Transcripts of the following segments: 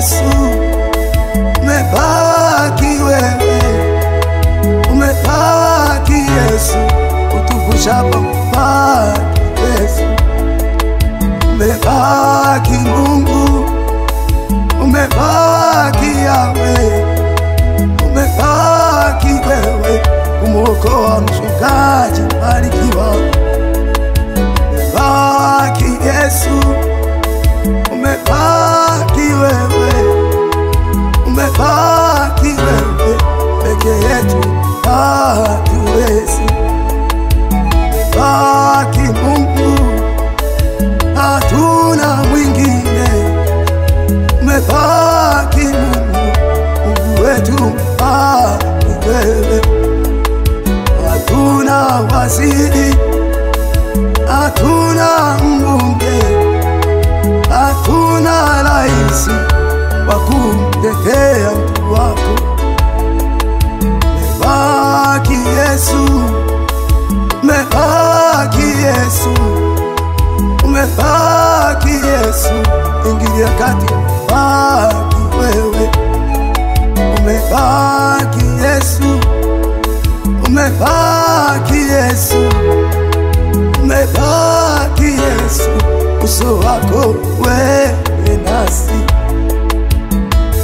Yesu, umebaki wewe, umebaki Yesu, utuvushapo mbaki Yesu, umebaki Mungu, umebaki Yahweh, umebaki wewe, kumwokoa mchungaji mbarikiwa, umebaki Yesu, umebaki wewe, umebaki wewe, peke yetu hatuwezi, umebaki Mungu, hatuna mwingine, umebaki Mungu, Mungu wetu umebaki wewe, hatuna waziri, hatuna mbunge, hatuna raisi wa kumtetea mtu wako, umebaki Yesu, umebaki Yesu, umebaki Yesu, ingilia kati, umebaki wewe, umebaki Yesu, umebaki Yesu, umebaki Yesu, uso wako wewe nasi,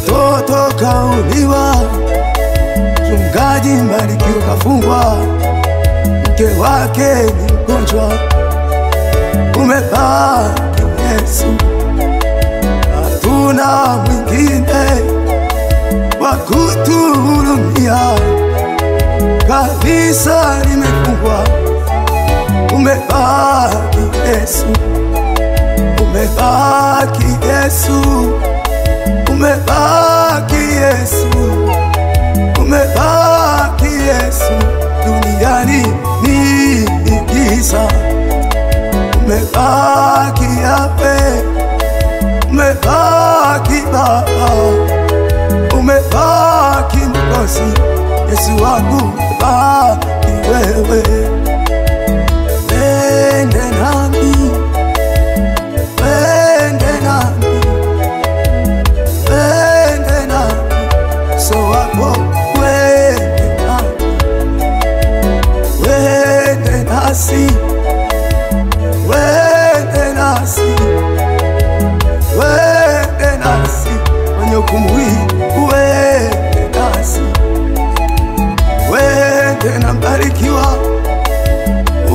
toto kauliwa, mchungaji Mbarikiwa kafungwa, mke wake ni mgonjwa, umebaki Yesu, hatuna mwingine wa kutuhurumia, kanisa limefungwa, umebaki Yesu, umebaki Yesu, umebaki Yesu, umebaki Yesu, duniani ni giza, umebaki Yahweh, umebaki Baba, umebaki Mwokozi, Yesu wangu umebaki wewe, wende nami, wende nami, wende nami, uso wako wende nami, wende nasi, wende nasi, wende nasi, kwenye hukumu hii wende nasi, wende na Mbarikiwa,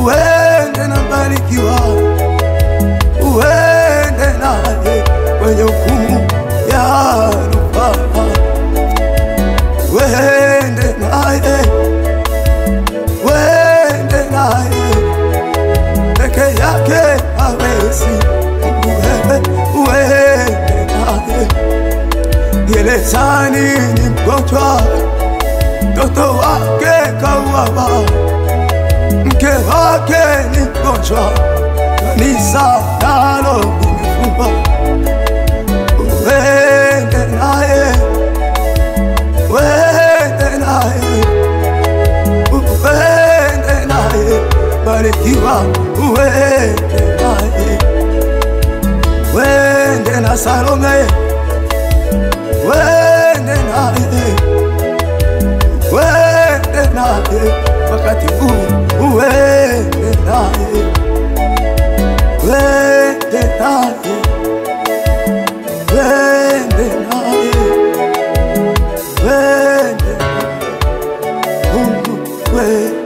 wende na Mbarikiwa, wende naye kwenye hukumu ya rufaa, wende naye, wende naye, peke yake hawezi, wende naye, gerezani ni mgonjwa, mtoto wake kauawa, mke wake ni mgonjwa, kanisa nalo limefungwa, wende naye, wende naye, wende naye, Mbarikiwa, wende naye, wende na Salome, wende naye, wende naye, wakati huu wende naye, wende naye, wende naye, wende naye, Mungu wende